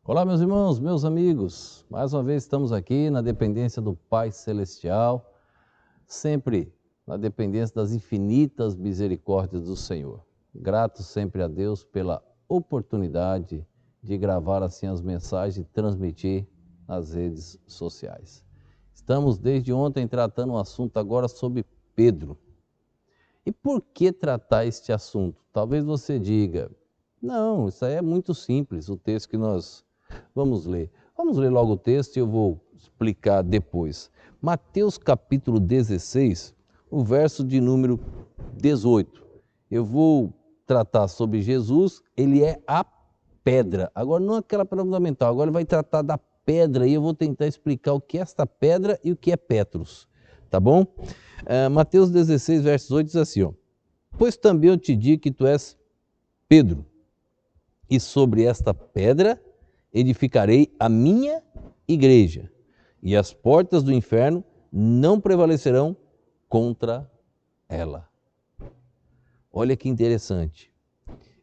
Olá, meus irmãos, meus amigos. Mais uma vez estamos aqui na dependência do Pai Celestial, sempre na dependência das infinitas misericórdias do Senhor. Grato sempre a Deus pela oportunidade de gravar assim as mensagens e transmitir nas redes sociais. Estamos desde ontem tratando um assunto agora sobre Pedro. E por que tratar este assunto? Talvez você diga, não, isso aí é muito simples, o texto que nós vamos ler. Vamos ler logo o texto e eu vou explicar depois. Mateus capítulo 16, o verso de número 18. Eu vou tratar sobre Jesus, ele é a pedra. Agora não aquela pedra fundamental, agora ele vai tratar da pedra e eu vou tentar explicar o que é esta pedra e o que é Petrus. Tá bom? Mateus 16, verso 18 diz assim, ó. Pois também eu te digo que tu és Pedro, e sobre esta pedra edificarei a minha igreja, e as portas do inferno não prevalecerão contra ela. Olha que interessante.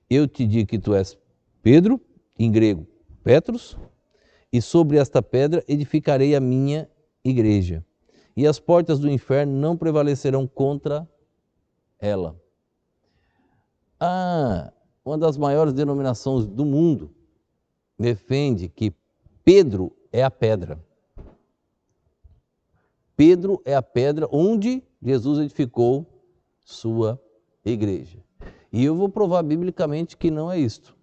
Eu te digo que tu és Pedro, em grego Petros, e sobre esta pedra edificarei a minha igreja, e as portas do inferno não prevalecerão contra ela. Uma das maiores denominações do mundo defende que Pedro é a pedra. Pedro é a pedra onde Jesus edificou sua igreja. E eu vou provar biblicamente que não é isto.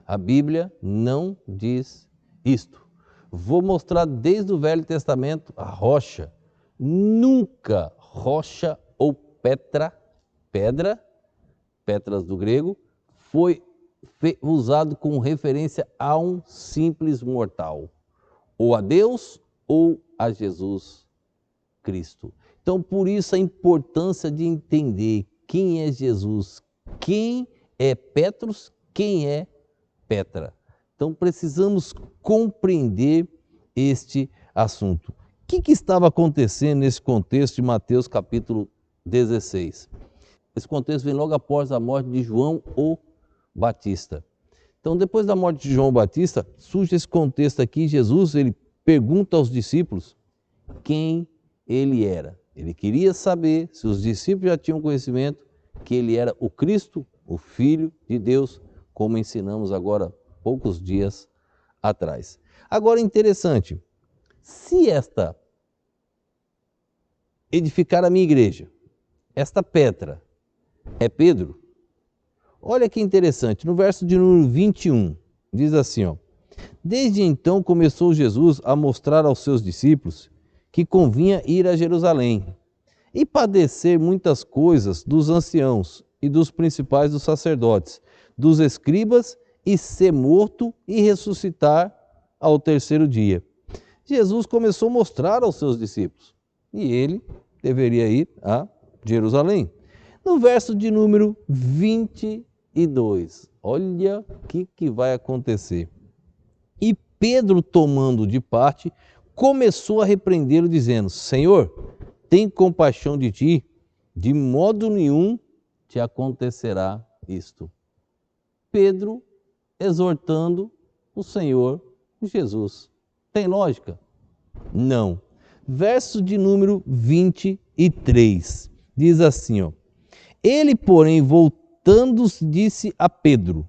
A Bíblia não diz isto. Vou mostrar desde o Velho Testamento a rocha. Nunca rocha ou pedra, Petras do grego, foi usado com referência a um simples mortal, ou a Deus ou a Jesus Cristo. Então, por isso a importância de entender quem é Jesus, quem é Petros, quem é Petra. Então, precisamos compreender este assunto. O que estava acontecendo nesse contexto de Mateus capítulo 16? Esse contexto vem logo após a morte de João o Batista. Então, depois da morte de João Batista, surge esse contexto aqui. Jesus, ele pergunta aos discípulos quem ele era. Ele queria saber se os discípulos já tinham conhecimento que ele era o Cristo, o Filho de Deus, como ensinamos agora poucos dias atrás. Agora, interessante, se esta edificar a minha igreja, esta pedra é Pedro, olha que interessante, no verso de número 21, diz assim, ó, desde então começou Jesus a mostrar aos seus discípulos que convinha ir a Jerusalém e padecer muitas coisas dos anciãos e dos principais dos sacerdotes, dos escribas, e ser morto e ressuscitar ao terceiro dia. Jesus começou a mostrar aos seus discípulos e ele deveria ir a Jerusalém. No verso de número 22, olha o que vai acontecer. E Pedro, tomando de parte, começou a repreendê-lo, dizendo, Senhor, tem compaixão de ti, de modo nenhum te acontecerá isto. Pedro exortando o Senhor Jesus. Tem lógica? Não. Verso de número 23, diz assim, ó. Ele, porém, voltando-se, disse a Pedro,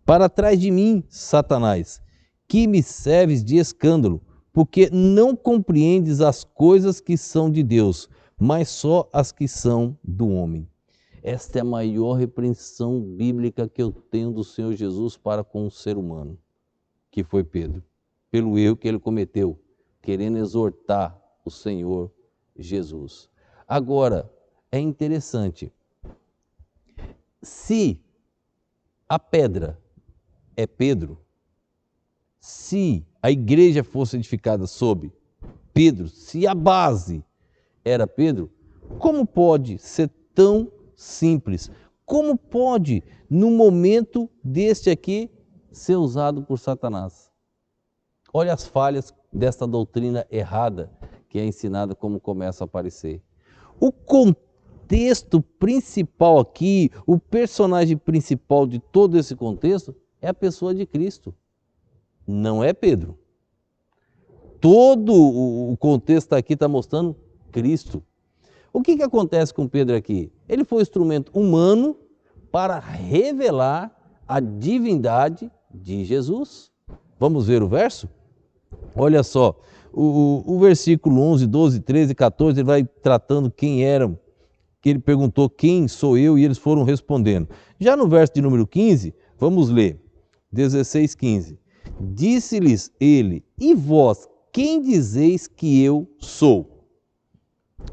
para trás de mim, Satanás, que me serves de escândalo, porque não compreendes as coisas que são de Deus, mas só as que são do homem. Esta é a maior repreensão bíblica que eu tenho do Senhor Jesus para com o ser humano, que foi Pedro, pelo erro que ele cometeu, querendo exortar o Senhor Jesus. Agora, é interessante, se a pedra é Pedro, se a igreja fosse edificada sobre Pedro, se a base era Pedro, como pode ser tão simples? Como pode, no momento deste aqui, ser usado por Satanás? Olha as falhas desta doutrina errada que é ensinada como começa a aparecer. O contexto principal aqui, o personagem principal de todo esse contexto é a pessoa de Cristo. não é Pedro. Todo o contexto aqui está mostrando Cristo. O que acontece com Pedro aqui? Ele foi um instrumento humano para revelar a divindade de Jesus. Vamos ver o verso? Olha só, o versículo 11, 12, 13, 14, ele vai tratando quem eram, que ele perguntou quem sou eu e eles foram respondendo. Já no verso de número 15, vamos ler, 16, 15. Disse-lhes ele, e vós, quem dizeis que eu sou?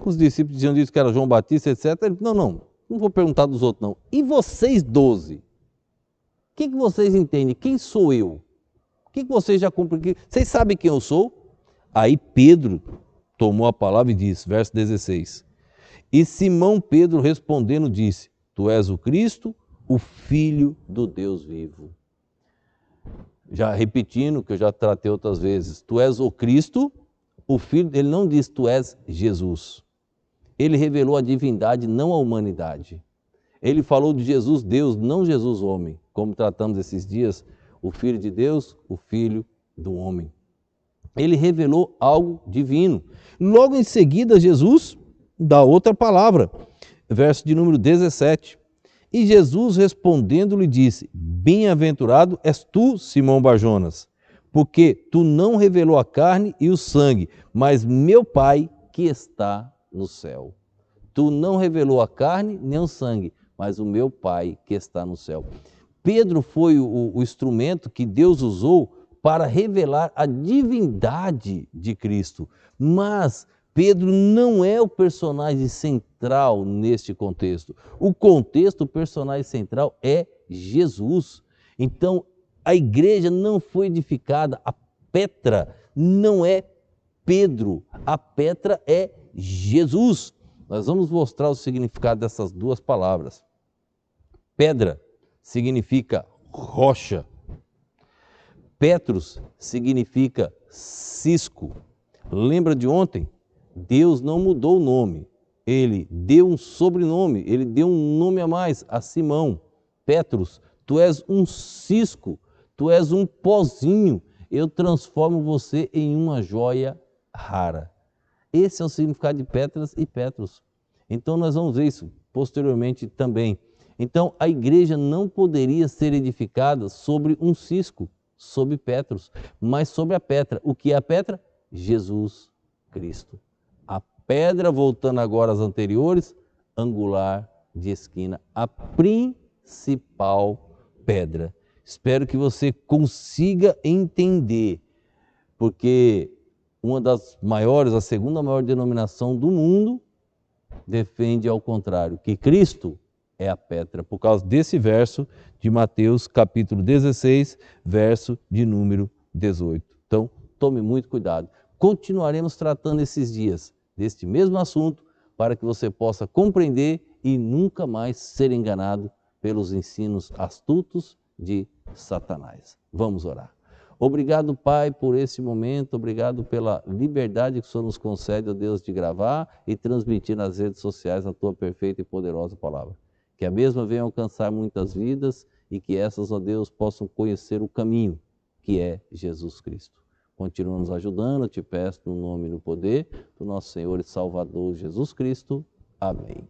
Os discípulos tinham dito que era João Batista, etc. Ele, não vou perguntar dos outros não. E vocês 12? O que vocês entendem? Quem sou eu? O que vocês já cumpriram? Vocês sabem quem eu sou? Aí Pedro tomou a palavra e disse, verso 16. E Simão Pedro respondendo disse, tu és o Cristo, o Filho do Deus vivo. Já repetindo, que eu já tratei outras vezes, tu és o Cristo, o Filho, ele não diz tu és Jesus. Ele revelou a divindade, não a humanidade. Ele falou de Jesus Deus, não Jesus homem, como tratamos esses dias, o Filho de Deus, o Filho do homem. Ele revelou algo divino. Logo em seguida, Jesus dá outra palavra, verso de número 17. E Jesus respondendo lhe disse, bem-aventurado és tu, Simão Barjonas, porque tu não revelou a carne e o sangue, mas meu Pai que está no céu. Tu não revelou a carne nem o sangue, mas o meu Pai que está no céu. Pedro foi o instrumento que Deus usou para revelar a divindade de Cristo. Mas Pedro não é o personagem central neste contexto. O personagem central é Jesus. Então, a igreja não foi edificada, a Petra não é Pedro, a Petra é Jesus. Nós vamos mostrar o significado dessas duas palavras. Pedra significa rocha. Petros significa cisco. Lembra de ontem? Deus não mudou o nome. Ele deu um sobrenome, ele deu um nome a mais, a Simão. Petros, tu és um cisco, tu és um pozinho. Eu transformo você em uma joia rara. Esse é o significado de Petras e Petros. Então nós vamos ver isso posteriormente também. Então a igreja não poderia ser edificada sobre um cisco, sobre Petros, mas sobre a Petra. O que é a Petra? Jesus Cristo. A pedra, voltando agora às anteriores, angular de esquina, a principal pedra. Espero que você consiga entender, porque uma das maiores, a segunda maior denominação do mundo, defende ao contrário, que Cristo é a pedra, por causa desse verso de Mateus capítulo 16, verso de número 18. Então, tome muito cuidado. Continuaremos tratando esses dias deste mesmo assunto para que você possa compreender e nunca mais ser enganado pelos ensinos astutos de Satanás. Vamos orar. Obrigado, Pai, por esse momento, obrigado pela liberdade que o Senhor nos concede, ó Deus, de gravar e transmitir nas redes sociais a Tua perfeita e poderosa palavra. Que a mesma venha alcançar muitas vidas e que essas, ó Deus, possam conhecer o caminho que é Jesus Cristo. Continua nos ajudando, eu te peço no nome e no poder do nosso Senhor e Salvador Jesus Cristo. Amém.